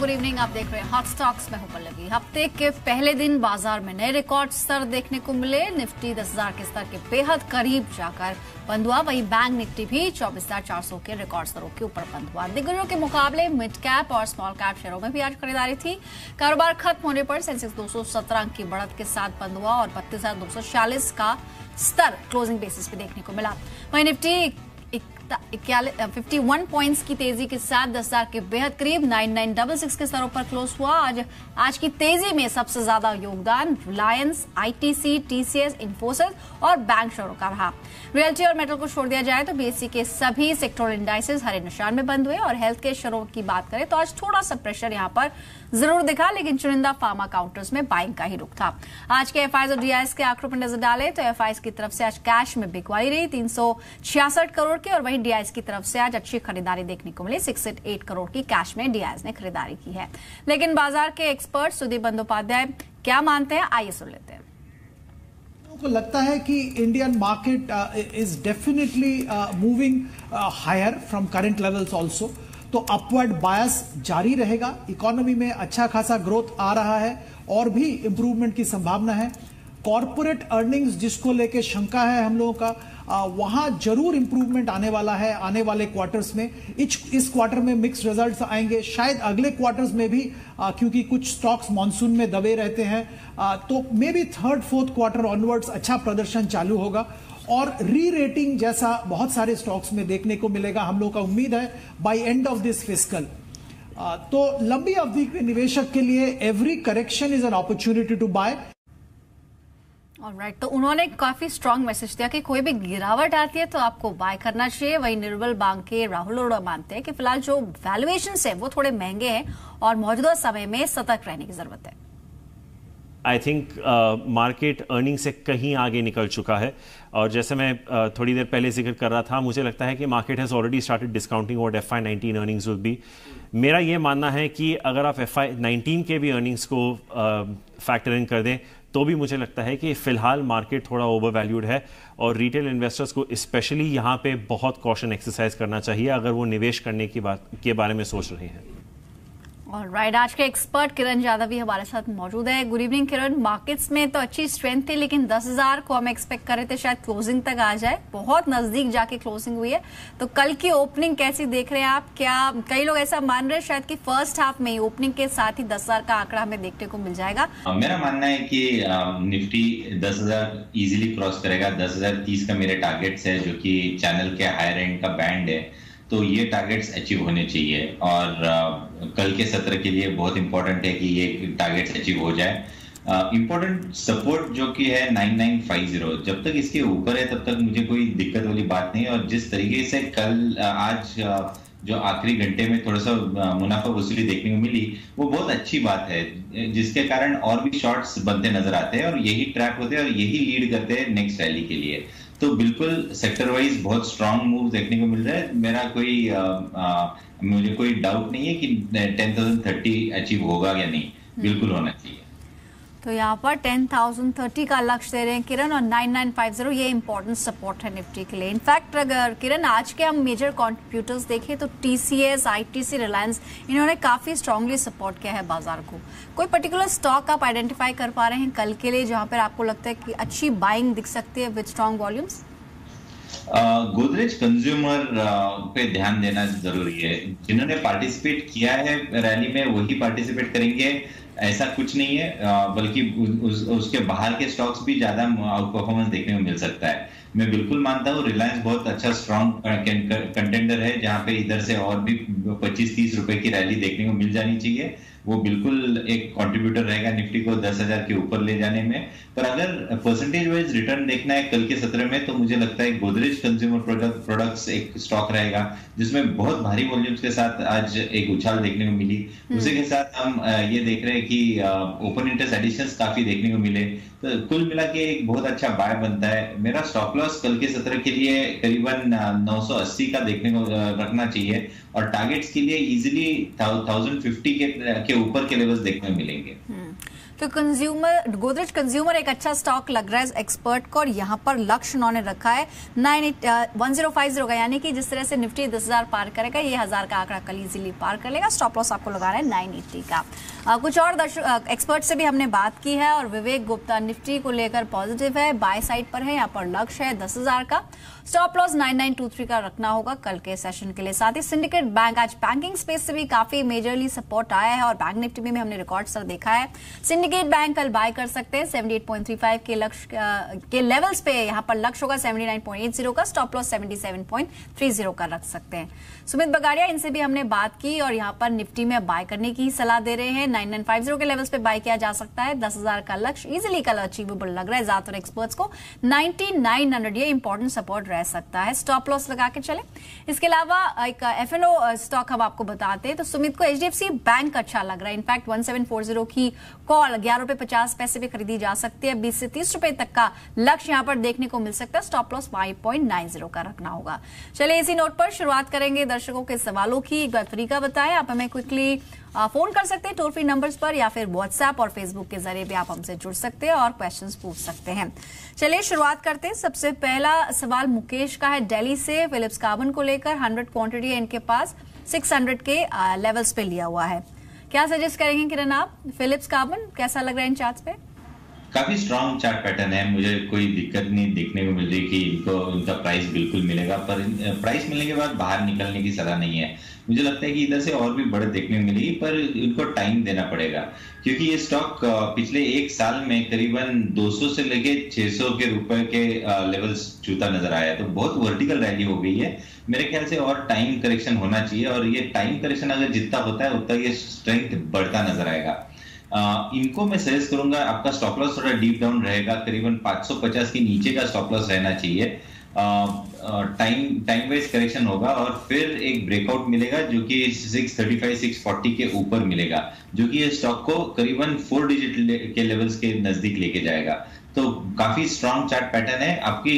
Good evening. आप देख रहे हैं हॉट स्टॉक्स में हूं पल्लवी। हफ्ते के पहले दिन बाजार में नए रिकॉर्ड स्तर देखने को मिले। निफ्टी 10,000 के स्तर के बेहद करीब जाकर बंद हुआ। वहीं बैंक निफ्टी भी 24,400 के रिकॉर्ड स्तरों के ऊपर बंद हुआ। दिग्गजों के मुकाबले मिड कैप और स्मॉल कैप शेयरों में भी आज खरीदारी थी। कारोबार खत्म होने पर सेंसेक्स 217 अंक की बढ़त के साथ बंद हुआ और 32,246 का स्तर क्लोजिंग बेसिस पे देखने को मिला। वहीं निफ्टी 51 पॉइंट्स की तेजी के साथ 10,000 के बेहद करीब 9966 के स्तरों पर क्लोज हुआ। आज की तेजी में सबसे ज्यादा योगदान रिलायंस, आईटीसी, टीसीएस, इन्फोसिस और बैंक शेयरों का रहा। रियल्टी और मेटल को छोड़ दिया जाए तो बीएसई के सभी सेक्टोरल इंडाइसेस हरे निशान में बंद हुए। और हेल्थ के शेयरों की बात करें तो आज थोड़ा सा प्रेशर यहां पर जरूर दिखा, लेकिन चुनिंदा फार्मा काउंटर्स में बाइंग का ही रुख था। आज के एफआईज और डीआईएस के आंकड़ों पर नजर डालें तो एफआईज की तरफ से आज कैश में बिकवाई रही 366 करोड़ की, और वहीं डीआईएस की तरफ से आज अच्छी खरीदारी देखने को मिली। 68 करोड़ की कैश में डीआईएस ने खरीदारी की है। लेकिन बाजार के एक्सपर्ट सुदीप बंदोपाध्याय क्या मानते हैं, आइए सुन लेते हैं। को लगता है कि Indian market is definitely moving higher from current levels also, तो अपवर्ड बायस जारी रहेगा। इकोनॉमी में अच्छा खासा ग्रोथ आ रहा है और भी इंप्रूवमेंट की संभावना है। कॉर्पोरेट अर्निंग्स जिसको लेके शंका है हम लोगों का, वहां जरूर इंप्रूवमेंट आने वाला है आने वाले क्वार्टर्स में। इस क्वार्टर में मिक्स रिजल्ट्स आएंगे, शायद अगले क्वार्टर्स में भी, क्योंकि कुछ स्टॉक्स मॉनसून में दबे रहते हैं, तो may be third fourth quarter onwards अच्छा प्रदर्शन चालू होगा और री रेटिंग जैसा बहुत सारे स्टॉक्स में देखने को मिलेगा। हम लोग का उम्मीद है by end of this fiscal. तो लंबी अवधि के निवेशक के लिए every correction is an opportunity to buy. Alright, तो उन्होंने काफी स्ट्रांग मैसेज दिया कि कोई भी गिरावट आती है तो आपको बाय करना चाहिए। वहीं निर्मल बैंक के राहुल अरोड़ा मानते हैं कि फिलहाल जो वैल्यूएशन है वो थोड़े महंगे हैं और मौजूदा समय में सतर्क रहने की जरूरत है। आई थिंक मार्केट अर्निंग से कहीं आगे निकल चुका है, और जैसे मैं थोड़ी देर पहले जिक्र कर रहा था, मुझे लगता है कि market has already started discounting what FY19 earnings would be. मेरा ये मानना है कि अगर आप FY19 के भी अर्निंग्स को फैक्टर इन कर दें तो भी मुझे लगता है कि फिलहाल मार्केट थोड़ा ओवर वैल्यूड है और रिटेल इन्वेस्टर्स को स्पेशली यहाँ पे बहुत कॉशन एक्सरसाइज करना चाहिए अगर वो निवेश करने की बात के बारे में सोच रहे हैं। ऑलराइट, आज के एक्सपर्ट किरण यादव भी हमारे साथ मौजूद है। गुड इवनिंग किरण। मार्केट्स में तो अच्छी स्ट्रेंथ थी, लेकिन 10,000 को हम एक्सपेक्ट कर रहे थे शायद क्लोजिंग तक आ जाए, बहुत नजदीक जाके क्लोजिंग हुई है। तो कल की ओपनिंग कैसी देख रहे हैं आप? क्या कई लोग ऐसा मान रहे हैं शायद कि फर्स्ट हाफ में ओपनिंग के साथ ही 10,000 का आंकड़ा हमें देखने को मिल जाएगा? मेरा मानना है कि निफ्टी 10,000 इजीली क्रॉस करेगा। 10,030 का मेरे टारगेट्स है, जो कि चैनल के हायर एंड का बैंड है, तो ये टारगेट्स अचीव होने चाहिए। और कल के सत्र के लिए बहुत इंपॉर्टेंट है कि ये टारगेट्स अचीव हो जाए। इंपॉर्टेंट सपोर्ट जो कि है 9950, जब तक इसके ऊपर है तब तक मुझे कोई दिक्कत वाली बात नहीं। और जिस तरीके से कल आज जो आखिरी घंटे में थोड़ा सा मुनाफा वसूली देखने को मिली, वो बहुत अच्छी बात है, जिसके कारण और भी शॉर्ट्स बनते नजर आते हैं और यही ट्रैप होते हैं और यही लीड करते हैं नेक्स्ट रैली के लिए। तो बिल्कुल सेक्टर वाइज बहुत स्ट्रांग मूव देखने को मिल रहा है। मेरा मुझे कोई डाउट नहीं है कि 10,030 अचीव होगा या नहीं, बिल्कुल होना चाहिए। तो यहाँ पर 10,030 का लक्ष्य दे रहे हैं किरण, और 9950 ये इंपॉर्टेंट सपोर्ट है निफ्टी के लिए। इनफैक्ट अगर किरण आज के हम मेजर कंट्रीब्यूटर्स देखें तो टीसीएस, आईटीसी, रिलायंस, इन्होंने काफी स्ट्रांगली सपोर्ट किया है बाजार को। कोई पर्टिकुलर स्टॉक आप आइडेंटिफाई कर पा रहे हैं कल के लिए जहां पर आपको लगता है कि अच्छी बाइंग दिख सकती है with strong volumes? Godrej consumer पे ध्यान देना जरूरी है। जिन्होंने पार्टिसिपेट किया है रैली में वही पार्टिसिपेट करेंगे ऐसा कुछ नहीं है, बल्कि उसके बाहर के स्टॉक्स भी ज्यादा आउट परफॉर्मेंस देखने को मिल सकता है। मैं बिल्कुल मानता हूँ रिलायंस बहुत अच्छा स्ट्रॉन्ग कंटेंडर है, जहां पे इधर से और भी 25-30 रुपए की रैली देखने को मिल जानी चाहिए। वो बिल्कुल एक कंट्रीब्यूटर रहेगा निफ्टी को 10,000 के ऊपर ले जाने में। पर अगर परसेंटेज वाइज रिटर्न देखना है कल के सत्र में, तो मुझे लगता है गोदरेज कंज्यूमर प्रोडक्ट्स एक स्टॉक रहेगा, जिसमें बहुत भारी वॉल्यूम्स के साथ आज एक उछाल देखने को मिली। उसी के साथ हम ये देख रहे हैं कि ओपन इंटरेस्ट एडिशंस काफी देखने को मिले। तो कुल मिला के एक बहुत अच्छा बाय बनता है। मेरा स्टॉप लॉस कल के सत्र के लिए करीबन 980 का देखने को रखना चाहिए, और टारगेट्स के लिए इजीली 1050 के ऊपर के लेवल्स देखने को मिलेंगे। तो गोदरेज कंज्यूमर एक अच्छा स्टॉक लग रहा है एक्सपर्ट को, और यहाँ पर लक्ष्य उन्होंने रखा है 1050 का, यानी कि जिस तरह से निफ्टी 10,000 पार करेगा, ये 1000 का आंकड़ा कल इजीली पार कर लेगा। स्टॉप लॉस आपको लगाना है 980 का। कुछ और दर्शक एक्सपर्ट से भी हमने बात की है, और विवेक गुप्ता निफ्टी को लेकर पॉजिटिव है, बाय साइड पर है, यहाँ पर लक्ष्य है 10,000 का, स्टॉप लॉस 9923 का रखना होगा कल के सेशन के लिए। साथ ही सिंडिकेट बैंक, आज बैंकिंग स्पेस से भी काफी मेजरली सपोर्ट आया है, और बैंक निफ्टी में हमने रिकॉर्ड सर देखा है। सिंडिकेट बैंक कल बाय कर सकते हैं 78.35 के लक्ष्य के लेवल्स पे, यहाँ पर लक्ष्य होगा 79.80 का, स्टॉप लॉस 77.30 का रख सकते हैं। सुमित बगाड़िया, इनसे भी हमने बात की, और यहाँ पर निफ्टी में बाय करने की सलाह दे रहे हैं। 9950 के लेवल्स पे बाय किया जा सकता है, 10,000 का लक्ष्य इजिली कल अचीवेबल लग रहा है ज्यादातर एक्सपर्ट्स को। 9900 ये इंपॉर्टेंट सपोर्ट रह सकता है, स्टॉप लॉस लगा के चले। इसके अलावा एक एफएनओ स्टॉक हम आपको बताते हैं, तो सुमित को एचडीएफसी बैंक अच्छा लग रहा है। इनफैक्ट 1740 की कॉल 11.50 रुपए पे खरीदी जा सकती है, 20 से 30 रुपए तक का लक्ष्य यहाँ पर देखने को मिल सकता है, स्टॉप लॉस 5.90 का रखना होगा। चलिए इसी नोट पर शुरुआत करेंगे दर्शकों के सवालों की। एक बार तरीका बताएं, आप हमें क्विकली फोन कर सकते हैं टोल फ्री नंबर्स पर, या फिर व्हाट्सएप और फेसबुक के जरिए भी आप हमसे जुड़ सकते हैं और क्वेश्चंस पूछ सकते हैं। चलिए शुरुआत करते हैं। सबसे पहला सवाल मुकेश का है दिल्ली से, फिलिप्स कार्बन को लेकर 100 क्वांटिटी है इनके पास, 600 के लेवल्स पे लिया हुआ है। क्या सजेस्ट करेंगे किरण आप? फिलिप्स कार्बन कैसा लग रहा है इन चार्ट्स पे? काफी स्ट्रॉन्ग चार्ट पैटर्न है, मुझे कोई दिक्कत नहीं देखने को मिल रही कि इनका प्राइस बिल्कुल मिलेगा, पर प्राइस मिलने के बाद बाहर निकलने की सलाह नहीं है। मुझे लगता है कि इधर से और भी बढ़त देखने को मिलेगी, पर इनको टाइम देना पड़ेगा, क्योंकि ये स्टॉक पिछले एक साल में करीबन 200 से लेके 600 के रुपए के लेवल्स छूता नजर आया है, तो बहुत वर्टिकल रैली हो गई है। मेरे ख्याल से और टाइम करेक्शन होना चाहिए, और ये टाइम करेक्शन अगर जितना होता है उतना ये स्ट्रेंथ बढ़ता नजर आएगा। इनको मैं सजेस्ट करूंगा, आपका स्टॉप लॉस थोड़ा डीप डाउन रहेगा, करीबन 550 के नीचे का स्टॉप लॉस रहना चाहिए। टाइम वाइज करेक्शन होगा, और फिर एक ब्रेकआउट मिलेगा जो कि 635 640 के ऊपर मिलेगा, जो कि ये स्टॉक को करीबन 4 डिजिट के लेवल्स के नजदीक लेके जाएगा। तो काफी स्ट्रॉन्ग चार्ट पैटर्न है, आपकी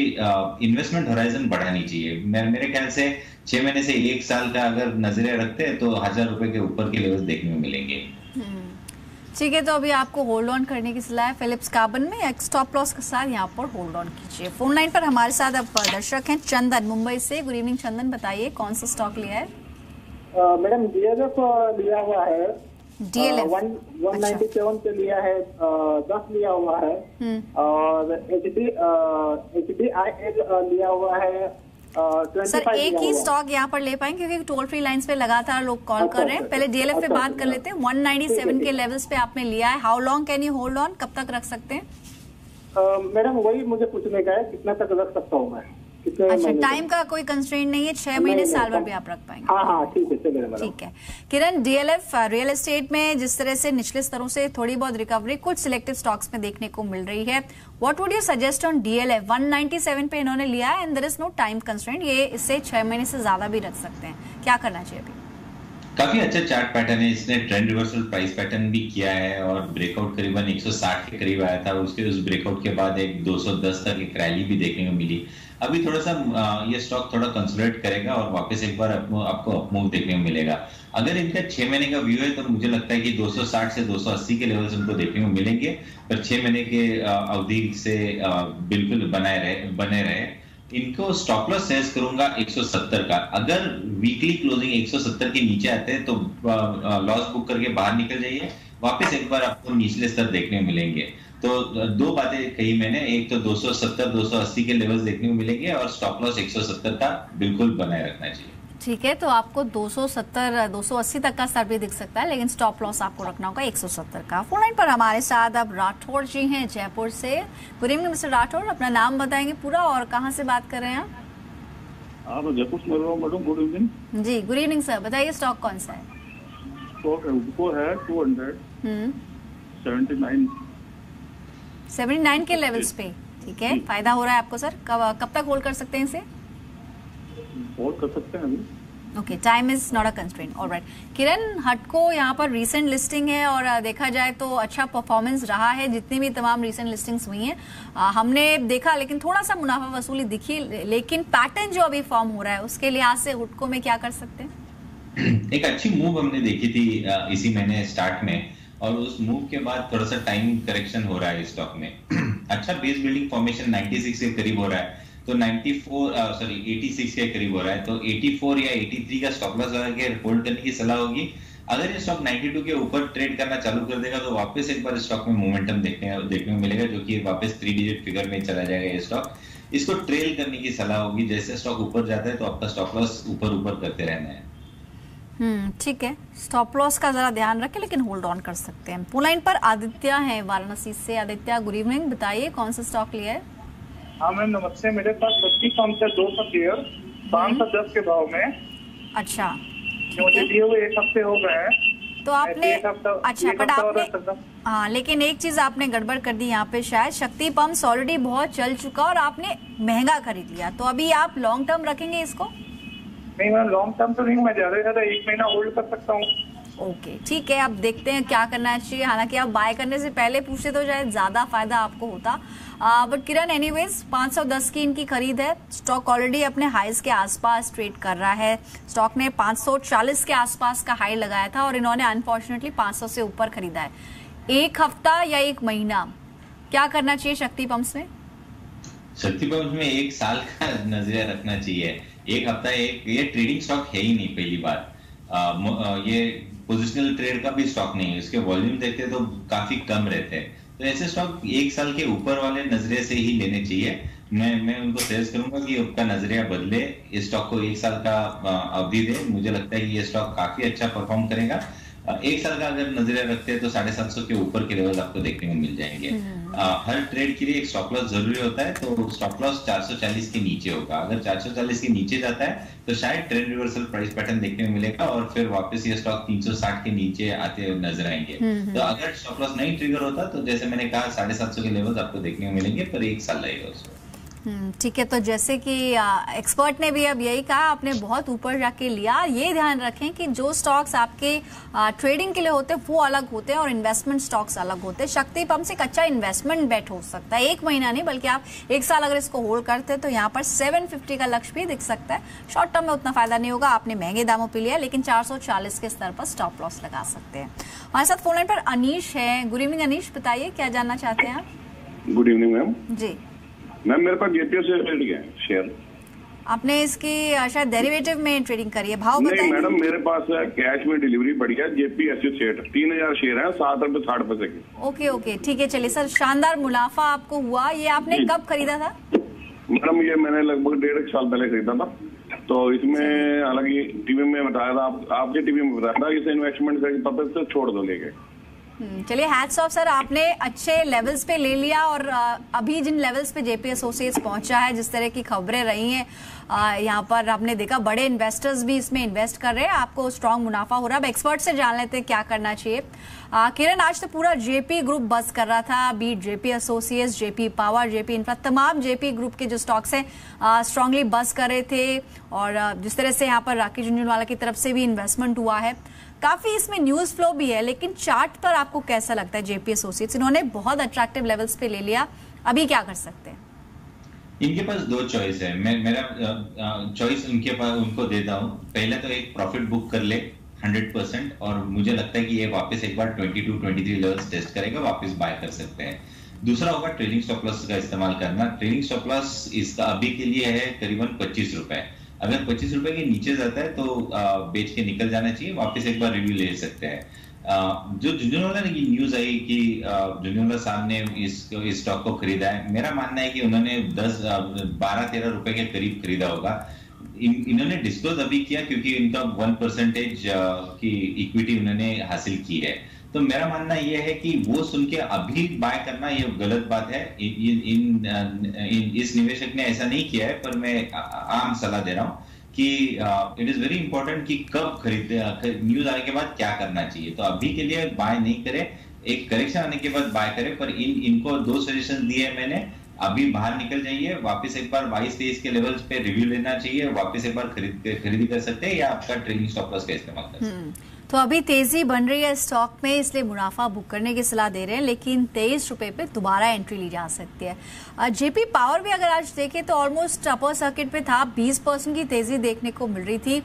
इन्वेस्टमेंट होराइजन बढ़ानी चाहिए। मेरे ख्याल से 6 महीने से 1 साल का अगर नजरिया रखते हैं तो 1000 रुपए के ऊपर के लेवल्स देखने को मिलेंगे। ठीक है, तो अभी आपको होल्ड ऑन करने की सलाह है फिलिप्स कार्बन में, एक स्टॉप लॉस के साथ यहाँ पर होल्ड ऑन कीजिए। फोन लाइन पर हमारे साथ अब दर्शक हैं चंदन मुंबई से। गुड इवनिंग चंदन, बताइए कौन सा स्टॉक लिया है? मैडम डीएलएफ लिया हुआ है, डीएलएफ 197 पे लिया है, 10 लिया हुआ है, और एचडीआईएल लिया हुआ है। सर एक ही स्टॉक यहाँ पर ले पाएंगे, क्योंकि टोल फ्री लाइंस पे लगातार लोग कॉल कर रहे हैं। पहले डीएलएफ पे बात कर लेते हैं। 197 के लेवल्स पे आपने लिया है, how long can you hold on, कब तक रख सकते हैं? मैडम वही मुझे पूछने का है, कितना तक रख सकता हूँ मैं? अच्छा, टाइम का कोई कंस्ट्रेंट नहीं है, 6 महीने साल भर भी आप रख पाएंगे? हाँ ठीक है, चलिए मैडम। ठीक है किरण, डीएलएफ रियल एस्टेट में जिस तरह से निचले स्तरों से थोड़ी बहुत रिकवरी कुछ सिलेक्टिव स्टॉक्स में देखने को मिल रही है, what would you suggest on DLF? 197 पे इन्होंने लिया है, and there is no time constraint, ये इससे 6 महीने से ज्यादा भी रख सकते हैं, क्या करना चाहिए अभी? काफी अच्छा चार्ट पैटर्न है, इसने ट्रेंड रिवर्सल प्राइस पैटर्न भी किया है, और ब्रेकआउट करीबन 160 के करीब आया था, उसके उस ब्रेकआउट के बाद एक 210 तक एक रैली भी देखने को मिली। अभी थोड़ा सा ये स्टॉक थोड़ा कंसोलिडेट करेगा, और वापस एक बार आपको अपमूव देखने को मिलेगा। अगर इनका 6 महीने का व्यू है तो मुझे लगता है कि 260 से 280 के लेवल्स उनको देखने को मिलेंगे, पर 6 महीने के अवधि से बिल्कुल बने रहे। इनको स्टॉप लॉस सेट करूंगा 170 का। अगर वीकली क्लोजिंग 170 के नीचे आते हैं तो लॉस बुक करके बाहर निकल जाइए, वापस एक बार आपको निचले स्तर देखने को मिलेंगे। तो 2 बातें कही मैंने, एक तो 270 280 के लेवल्स देखने को मिलेंगे, और स्टॉप लॉस 170 का बिल्कुल बनाए रखना चाहिए। ठीक है, तो आपको 270 280 तक का स्तर भी दिख सकता है, लेकिन स्टॉप लॉस आपको रखना होगा 170 का। फोन लाइन पर हमारे साथ अब राठौड़ जी हैं जयपुर से। गुड इवनिंग मिस्टर राठौड़, अपना नाम बताएंगे पूरा और कहाँ से बात कर रहे हैं आप? तो जयपुर से मैडम, गुड इवनिंग जी। गुड इवनिंग सर, बताइए स्टॉक कौन सा है? स्टॉक है 279 के लेवल्स पे। ठीक है, फायदा हो रहा है आपको सर? कब तक होल्ड कर सकते हैं इसे? होल्ड कर सकते हैं अभी। Okay, time is not a constraint. Alright Kiran, हटको यहाँ पर रीसेंट लिस्टिंग है, और देखा जाए तो अच्छा परफॉर्मेंस रहा है, जितनी भी तमाम रीसेंट लिस्टिंग्स हुई हैं हमने देखा, लेकिन थोड़ा सा मुनाफा वसूली दिखी, लेकिन पैटर्न जो अभी फॉर्म हो रहा है उसके लिहाज से हुडको में क्या कर सकते हैं? एक अच्छी मूव हमने देखी थी इसी महीने स्टार्ट में, और उस मूव के बाद थोड़ा सा टाइम करेक्शन हो रहा है स्टॉक में। अच्छा बेस बिल्डिंग फॉर्मेशन 96 के करीब हो रहा है, तो 86 के करीब हो रहा है, तो 84 या 83 का स्टॉप लॉस लगा के होल्ड करने की सलाह होगी। अगर ये स्टॉक 92 के ऊपर ट्रेड करना चालू कर देगा तो वापस एक बार स्टॉक में मोमेंटम देखने को मिलेगा, जो कि वापस 3 डिजिट फिगर में चला जाएगा ये स्टॉक। इसको ट्रेल करने की सलाह होगी, जैसे स्टॉक ऊपर जाता है तो आपका स्टॉप लॉस ऊपर करते रहना है। ठीक है, स्टॉप लॉस का जरा ध्यान रखें, लेकिन होल्ड ऑन कर सकते हैं। फोन लाइन पर आदित्य है वाराणसी से। आदित्य, गुड इवनिंग, बताइए कौन सा स्टॉक लिया है? हाँ मैम नमस्ते, मेरे पास 25 पंप है 200 शेयर 510 के भाव में। अच्छा, मुझे दिए हुए 1 हफ्ते हो गए हैं। तो आपने अच्छा, बट आपने हाँ, लेकिन एक चीज आपने गड़बड़ कर दी यहाँ पे, शायद शक्ति पंप्स ऑलरेडी बहुत चल चुका और आपने महंगा खरीद लिया, तो अभी आप लॉन्ग टर्म रखेंगे इसको? नहीं मैम, लॉन्ग टर्म तो नहीं, मैं ज्यादा से ज्यादा 1 महीना होल्ड कर सकता हूँ। ओके, ठीक है, अब देखते हैं क्या करना चाहिए। हालांकि आप बाय करने से पहले पूछते तो शायद ज्यादा फायदा आपको होता। बट किरण, एनीवेज 510 की इनकी खरीद है। स्टॉक ऑलरेडी अपने हाईज के आसपास ट्रेड कर रहा है। स्टॉक ने 540 के आसपास का हाई लगाया था और इन्होंने अनफॉर्चुनेटली 500 से ऊपर खरीदा है। 1 हफ्ता या 1 महीना क्या करना चाहिए शक्ति पंप्स में? शक्ति पंप्स में 1 साल का नजरिया रखना चाहिए। 1 हफ्ता ये ट्रेडिंग स्टॉक है ही नहीं, पहली बात। ये पोजिशनल ट्रेड का भी स्टॉक नहीं है, इसके वॉल्यूम देखते तो काफी कम रहते हैं, तो ऐसे स्टॉक 1 साल के ऊपर वाले नजरिए से ही लेने चाहिए। मैं उनको सजेस्ट करूंगा कि आपका नजरिया बदले, इस स्टॉक को 1 साल का अवधि दे। मुझे लगता है कि ये स्टॉक काफी अच्छा परफॉर्म करेगा। 1 साल का अगर नजरिया रखते हैं तो 750 के ऊपर के लेवल आपको देखने को मिल जाएंगे। हर ट्रेड के लिए एक स्टॉप लॉस जरूरी होता है, तो स्टॉप लॉस 440 के नीचे होगा। अगर 440 के नीचे जाता है तो शायद ट्रेंड रिवर्सल प्राइस पैटर्न देखने को मिलेगा और फिर वापस ये स्टॉक 360 के नीचे आते हुए नजर आएंगे। तो अगर स्टॉप लॉस नहीं ट्रिगर होता तो जैसे मैंने कहा 750 के लेवल आपको देखने को मिलेंगे, पर 1 साल लगेगा उसको। ठीक है, तो जैसे कि एक्सपर्ट ने भी अब यही कहा, आपने बहुत ऊपर जाके लिया। ये ध्यान रखें कि जो स्टॉक्स आपके ट्रेडिंग के लिए होते हैं वो अलग होते हैं और इन्वेस्टमेंट स्टॉक्स अलग होते हैं। शक्ति पंप से एक अच्छा इन्वेस्टमेंट बेट हो सकता है, 1 महीना नहीं बल्कि आप 1 साल अगर इसको होल्ड करते हैं तो यहाँ पर 750 का लक्ष्य भी दिख सकता है। शॉर्ट टर्म में उतना फायदा नहीं होगा, आपने महंगे दामों पे लिया, लेकिन 440 के स्तर पर स्टॉप लॉस लगा सकते हैं। हमारे साथ फोन लाइन पर अनीश है। गुड इवनिंग अनीश, बताइए क्या जानना चाहते हैं आप? Good evening ma'am. जी मैम, मेरे पास जेपीएस शेयर। आपने इसकी शायद डेरिवेटिव में ट्रेडिंग करी है, भाव बताएं? नहीं मैडम, मेरे पास है कैश में डिलीवरी पड़ी है, जेपीएस शेयर 3000 शेयर है, 7 रुपए 60 पैसे के। ओके, ठीक है, चलिए सर, शानदार मुनाफा आपको हुआ। ये आपने कब खरीदा था? मैडम ये मैंने लगभग 1.5 साल पहले खरीदा था, तो इसमें हालांकि टीवी में बताया था, आपके टीवी में बताया था इसे इन्वेस्टमेंट के पर्पज से छोड़ दो लेके। चलिए, हैट्स ऑफ सर, आपने अच्छे लेवल्स पे ले लिया और अभी जिन लेवल्स पे जेपी एसोसिएट्स पहुंचा है, जिस तरह की खबरें रही हैं यहाँ पर आपने देखा बड़े इन्वेस्टर्स भी इसमें इन्वेस्ट कर रहे हैं, आपको स्ट्रांग मुनाफा हो रहा है। अब एक्सपर्ट से जान लेते हैं क्या करना चाहिए। किरण, आज तो पूरा जेपी ग्रुप बस कर रहा था, बीट JP associates, JP power, JP infra, तमाम जेपी ग्रुप के जो स्टॉक्स हैं स्ट्रांगली बस कर रहे थे और जिस तरह से यहाँ पर राकेश झुंझुनवाला की तरफ से भी इन्वेस्टमेंट हुआ है, काफी इसमें न्यूज फ्लो भी है। लेकिन चार्ट पर आपको कैसा लगता है? जेपी एसोसिएट्स इन्होंने बहुत अट्रैक्टिव लेवल्स पे ले लिया, अभी क्या कर सकते हैं? इनके पास 2 चॉइस है। मेरा चॉइस उनको देता हूँ। पहले तो एक प्रॉफिट बुक कर ले 100%, और मुझे लगता है कि ये वापस एक बार 22-23 लेवल्स टेस्ट करेगा, वापस बाय कर सकते हैं। दूसरा होगा ट्रेडिंग स्टॉप लॉस का इस्तेमाल करना। ट्रेडिंग स्टॉप लॉस इसका अभी के लिए है करीबन 25 रुपए। अगर 25 रुपए के नीचे जाता है तो बेच के निकल जाना चाहिए, वापस एक बार रिव्यू ले सकते हैं। जो झुंझुनवाला की न्यूज आई कि झुंझुनवाला साहब ने इस स्टॉक को खरीदा है, मेरा मानना है कि उन्होंने 12-13 रुपए के करीब खरीदा होगा। इन्होंने डिस्क्लोज अभी किया क्योंकि इनका 1% की इक्विटी उन्होंने हासिल की है, तो मेरा मानना यह है कि वो सुन के अभी बाय करना ये गलत बात है। इस निवेशक ने ऐसा नहीं किया है, पर मैं आम सलाह दे रहा हूं कि इट इज वेरी इंपॉर्टेंट कि कब खरीदे, न्यूज आने के बाद क्या करना चाहिए। तो अभी के लिए बाय नहीं करे, एक करेक्शन आने के बाद बाय करे। पर इनको 2 सजेशन दिए मैंने, अभी बाहर निकल जाइए, वापस एक बार 22-23 के लेवल्स पे रिव्यू लेना चाहिए, वापस एक बार खरीदी कर सकते हैं, या आपका ट्रेडिंग स्टॉप लॉस का इस्तेमाल कर सकते हैं। तो अभी तेजी बन रही है स्टॉक में, इसलिए मुनाफा बुक करने की सलाह दे रहे हैं, लेकिन 23 रुपए पे दोबारा एंट्री ली जा सकती है। जेपी पावर भी अगर आज देखें तो ऑलमोस्ट अपर सर्किट पे था, 20% की तेजी देखने को मिल रही थी।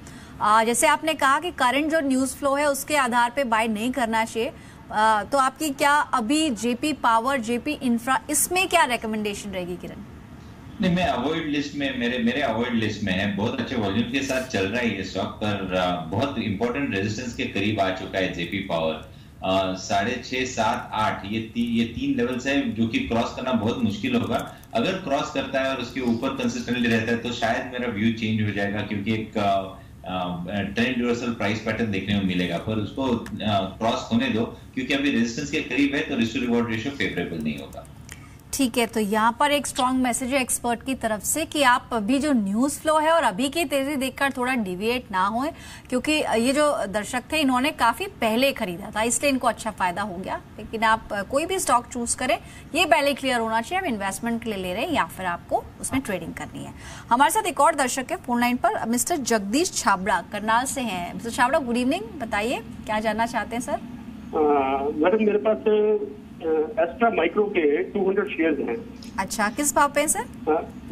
जैसे आपने कहा कि करंट जो न्यूज फ्लो है उसके आधार पे बाय नहीं करना चाहिए, तो आपकी क्या अभी जेपी पावर, जेपी इंफ्रा, इसमें क्या रिकमेंडेशन रहेगी किरण? नहीं, मैं अवॉइड लिस्ट में, मेरे अवॉइड लिस्ट में है। बहुत अच्छे वॉल्यूम के साथ चल रहा है ये स्टॉक, पर बहुत इंपॉर्टेंट रेजिस्टेंस के करीब आ चुका है जेपी पावर। 6.5, 7, 8 ये तीन लेवल्स है जो कि क्रॉस करना बहुत मुश्किल होगा। अगर क्रॉस करता है और उसके ऊपर कंसिस्टेंटली रहता है तो शायद मेरा व्यू चेंज हो जाएगा, क्योंकि एक ट्रेंड रिवर्सल प्राइस पैटर्न देखने को मिलेगा। पर उसको क्रॉस होने दो, क्योंकि अभी रेजिस्टेंस के करीब है तो risk to reward ratio favourable नहीं होगा। ठीक है, तो यहाँ पर एक स्ट्रॉन्ग मैसेज है एक्सपर्ट की तरफ से कि आप अभी जो न्यूज फ्लो है और अभी की तेजी देखकर थोड़ा डिविएट ना होए, क्योंकि ये जो दर्शक थे इन्होंने काफी पहले खरीदा था, इसलिए इनको अच्छा फायदा हो गया। लेकिन आप कोई भी स्टॉक चूज करें, ये पहले क्लियर होना चाहिए आप इन्वेस्टमेंट के लिए ले रहे हैं या फिर आपको उसमें ट्रेडिंग करनी है। हमारे साथ एक और दर्शक है फोन लाइन पर, मिस्टर जगदीश छाबड़ा करनाल से हैं। मिस्टर छाबड़ा, गुड इवनिंग, बताइए क्या जानना चाहते हैं सर? मैडम, मेरे पास एस्ट्रा माइक्रो के 200 शेयर्स हैं। अच्छा, किस भाव पे सर?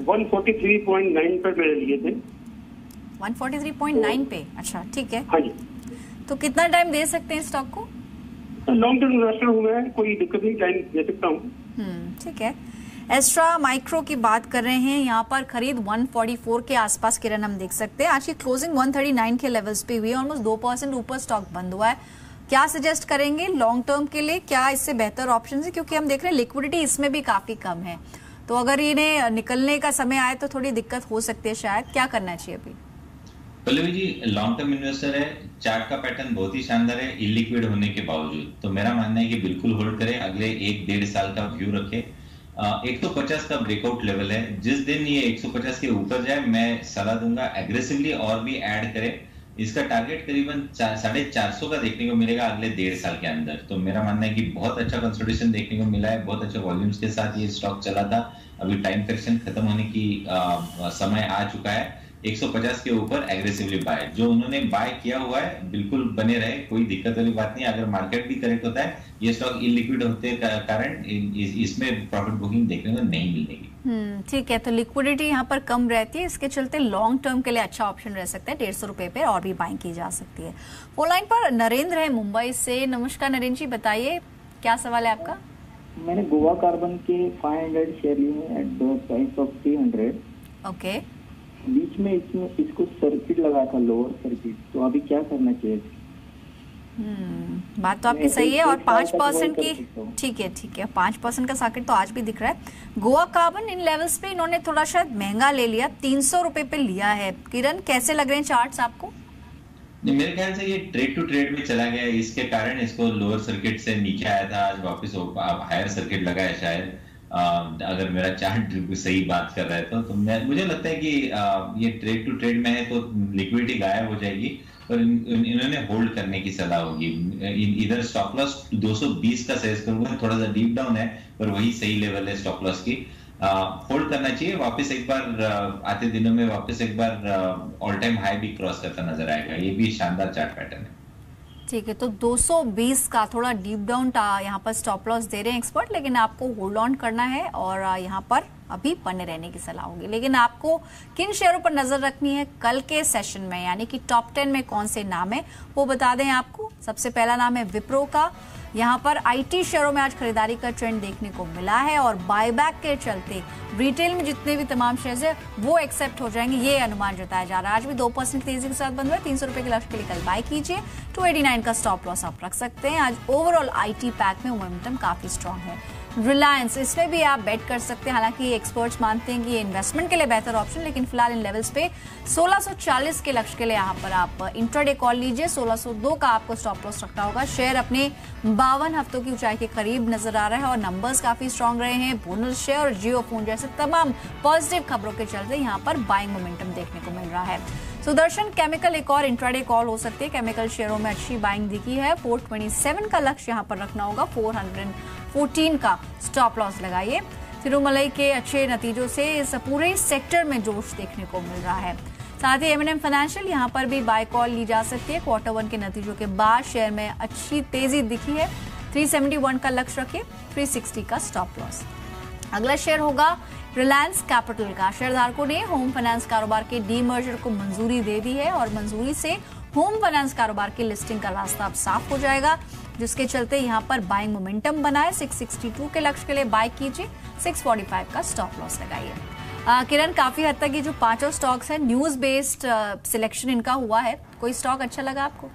143.9 पर मैंने लिए थे। 143.9 पे, अच्छा ठीक है। हाँ जी। तो कितना टाइम दे सकते हैं स्टॉक को? लॉन्ग टर्म इन्वेस्टर हूँ मैं, कोई दिक्कत नहीं, टाइम दे सकता हूँ। ठीक है। एस्ट्रा माइक्रो की बात कर रहे हैं, यहाँ पर खरीद 144 के आसपास किरण हम देख सकते हैं। आज की क्लोजिंग 139 के लेवल्स पे हुई है, ऑलमोस्ट 2% ऊपर स्टॉक बंद हुआ है। क्या सजेस्ट करेंगे लॉन्ग टर्म के लिए? क्या इससे बेहतर ऑप्शन है? क्योंकि हम देख रहे हैं लिक्विडिटी इसमें भी काफी कम है, तो अगर इन्हें निकलने का समय आए तो थोड़ी दिक्कत हो सकती है शायद। क्या करना चाहिए अभी? Pallavi ji, long term investor है, चार्ट का पैटर्न बहुत ही शानदार है इलिक्विड होने के बावजूद। तो मेरा मानना है कि बिल्कुल होल्ड करें, अगले 1-1.5 साल का व्यू रखें। 150 का ब्रेकआउट लेवल है, जिस दिन ये 150 के ऊपर जाए मैं सलाह दूंगा एग्रेसिवली और भी ऐड करें। इसका टारगेट करीबन 450 का देखने को मिलेगा अगले 1.5 साल के अंदर। तो मेरा मानना है कि बहुत अच्छा कंसोलिडेशन देखने को मिला है, बहुत अच्छे वॉल्यूम्स के साथ ये स्टॉक चला था। अभी टाइम करेक्शन खत्म होने की समय आ चुका है। 150 के ऊपर एग्रेसिवली बाय, जो उन्होंने बाय किया हुआ है बिल्कुल बने रहे, कोई दिक्कत वाली बात नहीं। अगर मार्केट भी करेक्ट होता है, ये स्टॉक इलिक्विड होते कारण इसमें प्रॉफिट बुकिंग देखने को नहीं मिलेगी। ठीक है, तो लिक्विडिटी यहाँ पर कम रहती है, इसके चलते लॉन्ग टर्म के लिए अच्छा ऑप्शन रह सकता है। 150 रुपए पे और भी बाइंग की जा सकती है। फोन लाइन पर नरेंद्र है मुंबई से। नमस्कार नरेंद्र जी, बताइए क्या सवाल है आपका? मैंने गोवा कार्बन के 500 शेयर लिए हैं at the price of 300। Okay. बीच में इसको सर्किट लगा था, लोअर सर्किट, तो अभी क्या करना चाहिए? बात तो आपकी सही है। और 5% की, ठीक है 5% का सर्किट तो आज भी दिख रहा है। गोवा कार्बन इन लेवल्स पे इन्होंने थोड़ा शायद महंगा ले लिया, 300 रुपए पे लिया है। किरण, कैसे लग रहे हैं चार्ट्स आपको? मेरे ख्याल से ये ट्रेड टू ट्रेड में चला गया, इसके कारण इसको लोअर सर्किट से नीचे आया था, आज वापस हायर सर्किट लगा है शायद, अगर मेरा चार्ट सही बात कर रहा है तो मुझे लगता है कि ये ट्रेड टू ट्रेड में है तो लिक्विडिटी गायब हो जाएगी, पर इन्होंने होल्ड करने की सलाह होगी। इधर स्टॉप लॉस 220 का सजेस्ट करूंगा, थोड़ा सा डीप डाउन है पर वही सही लेवल है स्टॉप लॉस की। होल्ड करना चाहिए, वापस एक बार आते दिनों में वापस एक बार ऑल टाइम हाई भी क्रॉस करता नजर आएगा। ये भी शानदार चार्ट पैटर्न है। ठीक है, तो 220 का थोड़ा डीप डाउन यहाँ पर स्टॉप लॉस दे रहे हैं एक्सपर्ट, लेकिन आपको होल्ड ऑन करना है और यहाँ पर अभी बने रहने की सलाह होगी। लेकिन आपको किन शेयरों पर नजर रखनी है कल के सेशन में, यानी कि टॉप 10 में कौन से नाम है वो बता दें आपको। सबसे पहला नाम है विप्रो का। यहाँ पर आईटी शेयरों में आज खरीदारी का ट्रेंड देखने को मिला है और बायबैक के चलते रिटेल में जितने भी तमाम शेयर्स है वो एक्सेप्ट हो जाएंगे, ये अनुमान जताया जा रहा है। आज भी 2% तेजी के साथ बंद हुआ। 300 रुपए के लक्ष्य के लिए कल बाय कीजिए। 289 का स्टॉप लॉस आप रख सकते हैं। आज ओवरऑल आईटी पैक में मोमेंटम काफी स्ट्रांग है। रिलायंस, इसमें भी आप बेट कर सकते हैं, हालांकि एक्सपर्ट्स मानते हैं कि ये इन्वेस्टमेंट के लिए बेहतर ऑप्शन, लेकिन फिलहाल इन लेवल्स पे 1640 के लक्ष्य के लिए यहाँ पर आप इंट्राडे कॉल लीजिए। 1602 का आपको स्टॉप लॉस रखना होगा। शेयर अपने 52 हफ्तों की ऊंचाई के करीब नजर आ रहा है और नंबर्स काफी स्ट्रांग रहे हैं। बोनस शेयर और जियो फोन जैसे तमाम पॉजिटिव खबरों के चलते यहाँ पर बाइंग मोमेंटम देखने को मिल रहा है। सुदर्शन केमिकल एक और इंट्राडे कॉल हो सकती है। केमिकल शेयरों में अच्छी बाइंग दिखी है। 427 का लक्ष्य यहाँ पर रखना होगा। 414 का स्टॉप लॉस लगाइए। तिरुमलई के अच्छे नतीजों से इस पूरे सेक्टर में जोश देखने को मिल रहा है। साथ ही एम&एम फाइनेंशियल, यहाँ पर भी बाय कॉल ली जा सकती है। क्वार्टर 1 के नतीजों के बाद शेयर में अच्छी तेजी दिखी है। 371 का लक्ष्य रखिए। 360 का स्टॉप लॉस। अगला शेयर होगा रिलायंस कैपिटल का। शेयरधारकों ने होम फाइनेंस कारोबार के डीमर्जर को मंजूरी दे दी है और मंजूरी से होम फाइनेंस कारोबार की लिस्टिंग का रास्ता अब साफ हो जाएगा। जिसके चलते यहाँ पर बाइंग मोमेंटम बना है। 662 के लक्ष्य के लिए बाय कीजिए, 645 का स्टॉप लॉस लगाइए। किरण, काफी हद तक ये जो पांचों स्टॉक्स हैं न्यूज बेस्ड सिलेक्शन इनका हुआ है, कोई स्टॉक अच्छा लगा आपको?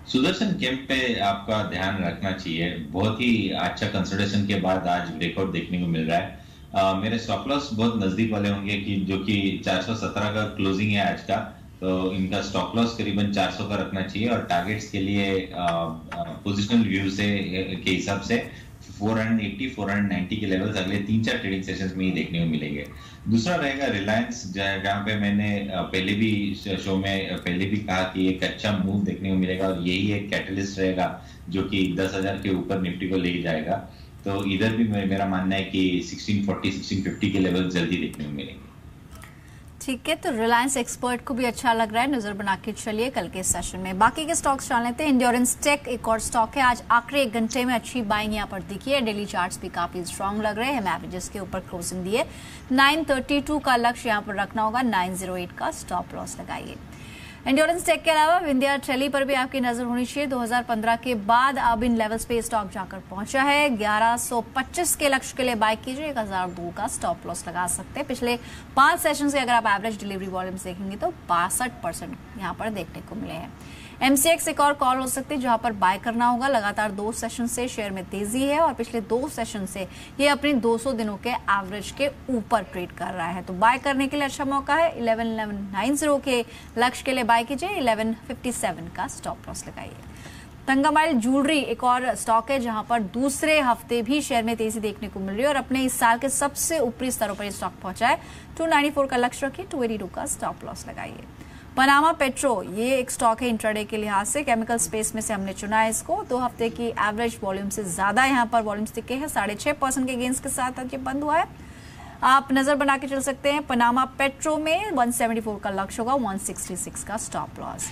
सुदर्शन केम पे आपका ध्यान रखना चाहिए, बहुत ही अच्छा कंसल्टेशन के बाद आज ब्रेकआउट देखने को मिल रहा है। मेरे स्टॉप लॉस बहुत नजदीक वाले होंगे कि जो कि 417 का क्लोजिंग है आज का, तो इनका स्टॉप लॉस करीबन 400 का रखना चाहिए और टारगेट्स के लिए पोजिशनल व्यू से के हिसाब से 480 490 के लेवल्स अगले 3-4 ट्रेडिंग सेशंस में ही देखने को मिलेंगे। दूसरा रहेगा रिलायंस, जहां पे मैंने पहले भी शो में पहले भी कहा कि एक अच्छा मूव देखने को मिलेगा और यही एक कैटलिस्ट रहेगा जो कि 10,000 के ऊपर निफ्टी को ले जाएगा। तो इधर भी मेरा मानना है कि 1640 1650 के लेवल जल्दी देखने को मिलेंगे। ठीक है, तो रिलायंस एक्सपर्ट को भी अच्छा लग रहा है, नजर बना के चलिए कल के सेशन में। बाकी के स्टॉक्स जान लेते हैं। एंड्योरेंस टेक एक और स्टॉक है, आज आखिरी 1 घंटे में अच्छी बाइंग यहाँ पर दिखी है। डेली चार्ट्स भी काफी स्ट्रांग लग रहे हैं, एवरेजेस के ऊपर क्लोजिंग दिए। 932 का लक्ष्य यहाँ पर रखना होगा, 908 का स्टॉप लॉस लगाइए। एंड्योरेंस टेक के अलावा विंध्या ट्रेली पर भी आपकी नजर होनी चाहिए। 2015 के बाद अब इन लेवल्स पे स्टॉक जाकर पहुंचा है। 1125 के लक्ष्य के लिए बाय कीजिए, 1002 का स्टॉप लॉस लगा सकते हैं। पिछले 5 सेशन से अगर आप एवरेज डिलीवरी वॉल्यूम्स देखेंगे तो 62% यहाँ पर देखने को मिले हैं। MCX एक और कॉल हो सकती है जहां पर बाय करना होगा। लगातार 2 सेशन से शेयर में तेजी है और पिछले 2 सेशन से ये अपनी 200 दिनों के एवरेज के ऊपर ट्रेड कर रहा है, तो बाय करने के लिए अच्छा मौका है। 11,1190 के लक्ष्य के लिए बाय कीजिए, 1157 का स्टॉप लॉस लगाइए। तंगामाइल ज्वेलरी एक और स्टॉक है जहां पर दूसरे हफ्ते भी शेयर में तेजी देखने को मिल रही है और अपने इस साल के सबसे ऊपरी स्तरों पर स्टॉक पहुंचा है। 294 का लक्ष्य रखिए, 282 का स्टॉप लॉस लगाइए। पनामा पेट्रो ये एक स्टॉक है इंट्राडे के लिहाज से, केमिकल स्पेस में से हमने चुना है इसको। 2 हफ्ते की एवरेज वॉल्यूम से ज्यादा यहाँ पर वॉल्यूम्स दिखे हैं, 6.5% के गेंस के साथ आज ये बंद हुआ है। आप नजर बना के चल सकते हैं। पनामा पेट्रो में 174 का लक्ष्य होगा, 166 का स्टॉप लॉस।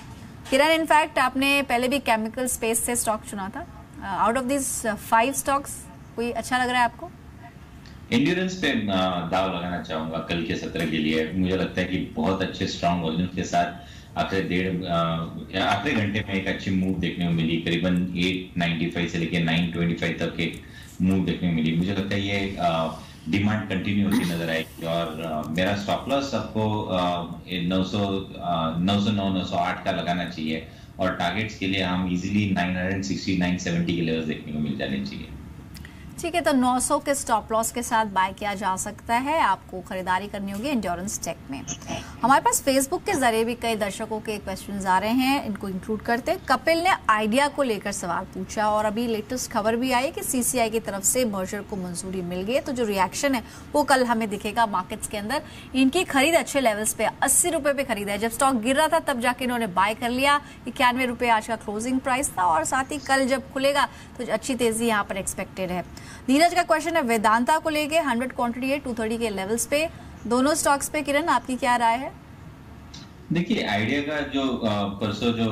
किरण, इनफैक्ट आपने पहले भी केमिकल स्पेस से स्टॉक चुना था। आउट ऑफ दिस 5 स्टॉक्स कोई अच्छा लग रहा है आपको? एंड्योरेंस पे दाव लगाना चाहूंगा कल के सत्र के लिए। मुझे लगता है कि बहुत अच्छे स्ट्रांग वॉल्यूम के साथ आखिरी घंटे में एक अच्छी मूव देखने को मिली। करीबन 895 से लेकर 925 तक एक मूव देखने को मिली। मुझे लगता है ये डिमांड कंटिन्यू होती नजर आएगी और मेरा स्टॉप लॉस आपको 909 908 का लगाना चाहिए और टारगेट्स के लिए हम इजीली 960 970 के लेवल्स देखने को मिल जाने चाहिए। ठीक है, तो 900 के स्टॉप लॉस के साथ बाय किया जा सकता है। आपको खरीदारी करनी होगी एंड्योरेंस टेक में। हमारे पास फेसबुक के जरिए भी कई दर्शकों के क्वेश्चंस आ रहे हैं, इनको इंक्लूड करते हैं। कपिल ने आइडिया को लेकर सवाल पूछा और अभी लेटेस्ट खबर भी आई कि CCI की तरफ से मर्जर को मंजूरी मिल गई है, तो जो रिएक्शन है वो कल हमें दिखेगा मार्केट्स के अंदर। इनकी खरीद अच्छे लेवल्स पे 80 रुपए पे खरीदा है। जब स्टॉक गिर रहा था तब जाके इन्होंने बाय कर लिया। 91 रुपए आज का क्लोजिंग प्राइस था और साथ ही कल जब खुलेगा तो अच्छी तेजी यहाँ पर एक्सपेक्टेड है। नीरज का क्वेश्चन है वेदांता को लेके, 100 क्वांटिटी है 230 के लेवल्स पे, दोनों स्टॉक्स पे। किरण, आपकी क्या राय है? देखिए, आइडिया का जो परसों जो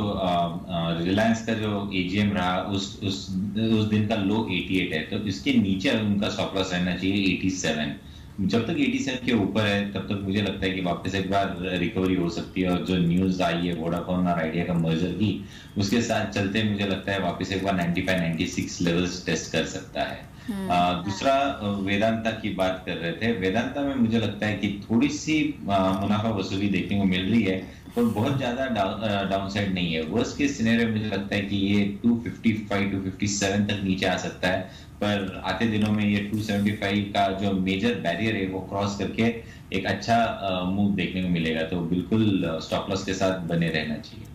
रिलायंस का जो AGM रहा उस दिन का लो 88 है, तो इसके नीचे उनका स्टॉप लॉस रहना चाहिए 87। जब तक 87 के ऊपर है तब तक मुझे लगता है कि वापस एक बार रिकवरी हो सकती है और जो न्यूज आई है वोडाफोन और आइडिया का मर्जर की, उसके साथ चलते मुझे लगता है वापस एक बार 95 96 लेवल्स टेस्ट कर सकता है। दूसरा वेदांता की बात कर रहे थे। वेदांता में मुझे लगता है कि थोड़ी सी मुनाफा वसूली देखने को मिल रही है, पर बहुत ज्यादा डाउनसाइड नहीं है। वर्स्ट केस सिनेरियो मुझे लगता है कि ये 255 257 तक नीचे आ सकता है, पर आते दिनों में ये 275 का जो मेजर बैरियर है वो क्रॉस करके एक अच्छा मूव देखने को मिलेगा। तो बिल्कुल स्टॉप लॉस के साथ बने रहना चाहिए।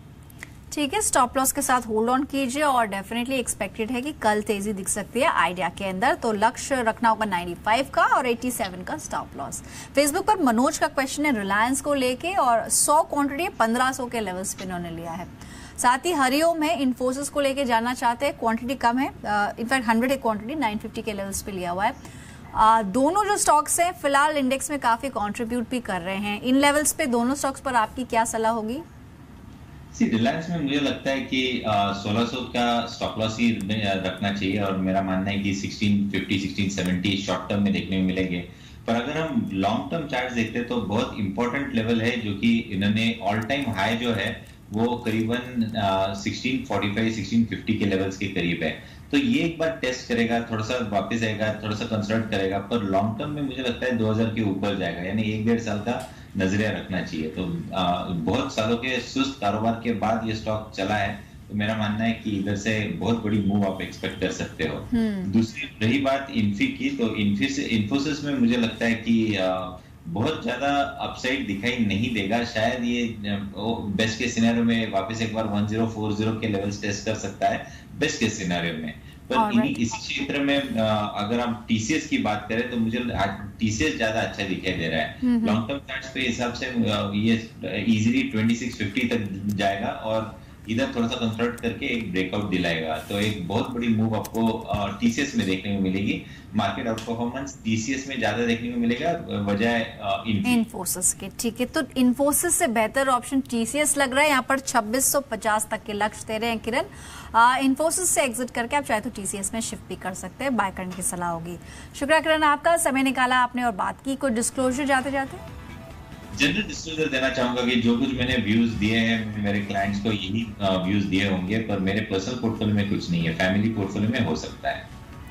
ठीक है, स्टॉप लॉस के साथ होल्ड ऑन कीजिए और डेफिनेटली एक्सपेक्टेड है कि कल तेजी दिख सकती है आइडिया के अंदर, तो लक्ष्य रखना होगा 95 का और 87 का स्टॉप लॉस। फेसबुक पर मनोज का क्वेश्चन है रिलायंस को लेके और 100 क्वांटिटी 1500 के लेवल्स पे इन्होंने लिया है। साथ ही हरिओम है, इन्फोसिस को लेके जानना चाहते हैं, क्वांटिटी कम है, इनफैक्ट 100 है क्वांटिटी, 950 के लेवल्स पे लिया हुआ है। दोनों जो स्टॉक्स हैं फिलहाल इंडेक्स में काफी कंट्रीब्यूट भी कर रहे हैं। इन लेवल्स पे दोनों स्टॉक्स पर आपकी क्या सलाह होगी? रिलायंस में मुझे लगता है कि 1600 का स्टॉप लॉस ही रखना चाहिए और मेरा मानना है कि 1650 1670 शॉर्ट टर्म में देखने को मिलेंगे। पर अगर हम लॉन्ग टर्म चार्ट देखते हैं तो बहुत इंपॉर्टेंट लेवल है जो कि इन्होंने ऑल टाइम हाई जो है वो करीबन 1645 1650 के लेवल्स के करीब है। तो ये एक बार टेस्ट करेगा, थोड़ा सा वापस आएगा, थोड़ा सा कंसल्ट करेगा, पर लॉन्ग टर्म में मुझे लगता है 2000 के ऊपर जाएगा, यानी 1-1.5 साल का नजरिया रखना चाहिए। तो बहुत सालों के सुस्त कारोबार के बाद ये स्टॉक चला है, तो मेरा मानना है कि इधर से बहुत बड़ी मूव आप एक्सपेक्ट कर सकते हो। दूसरी रही बात इन्फी की, तो इन्फोसिस में मुझे लगता है कि बहुत ज्यादा अपसाइड दिखाई नहीं देगा। शायद ये बेस्ट के सिनेरियो में वापस एक बार 1040 के लेवल्स टेस्ट कर सकता है, बेस्ट के सिनेरियो में। पर इस क्षेत्र में अगर हम टीसीएस की बात करें तो मुझे टीसीएस ज्यादा अच्छा दिखाई दे रहा है। लॉन्ग टर्म चार्ट्स पे हिसाब से ये इजीली 2650 तक जाएगा और इधर थोड़ा सा कंसल्ट करके एक ब्रेकआउट दिलाएगा। तो एक बहुत बड़ी मूव आपको टीसीएस में देखने को मिलेगी। मार्केट आउट परफॉर्मेंस टीसीएस में ज्यादा देखने को मिलेगा बजाय इन्फोसिस के। ठीक है, तो इन्फोसिस से बेहतर ऑप्शन टीसीएस लग रहा है। यहाँ पर 2650 तक के लक्ष्य दे रहे हैं किरण। इन्फोसिस से एग्जिट करके आप चाहे तो टीसीएस में शिफ्ट भी कर सकते हैं, बाय करने की सलाह होगी। शुक्रिया किरण, आपका समय निकाला आपने और बात की। कोई डिस्क्लोजर जाते जाते? जनरल डिस्क्लोजर देना चाहूंगा कि जो कुछ मैंने व्यूज दिए हैं मेरे क्लाइंट्स को यही व्यूज दिए होंगे, पर मेरे पर्सनल पोर्टफोलियो में कुछ नहीं है, फैमिली पोर्टफोलियो में हो सकता है।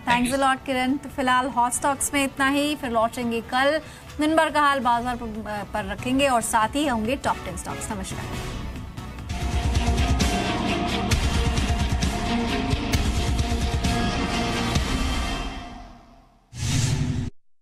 थैंक्स अ लॉट किरण। तो फिलहाल हॉट स्टॉक्स में इतना ही, फिर लौटेंगे कल। दिन भर का हाल बाजार पर रखेंगे और साथ ही होंगे टॉप 10 स्टॉक्स। नमस्कार।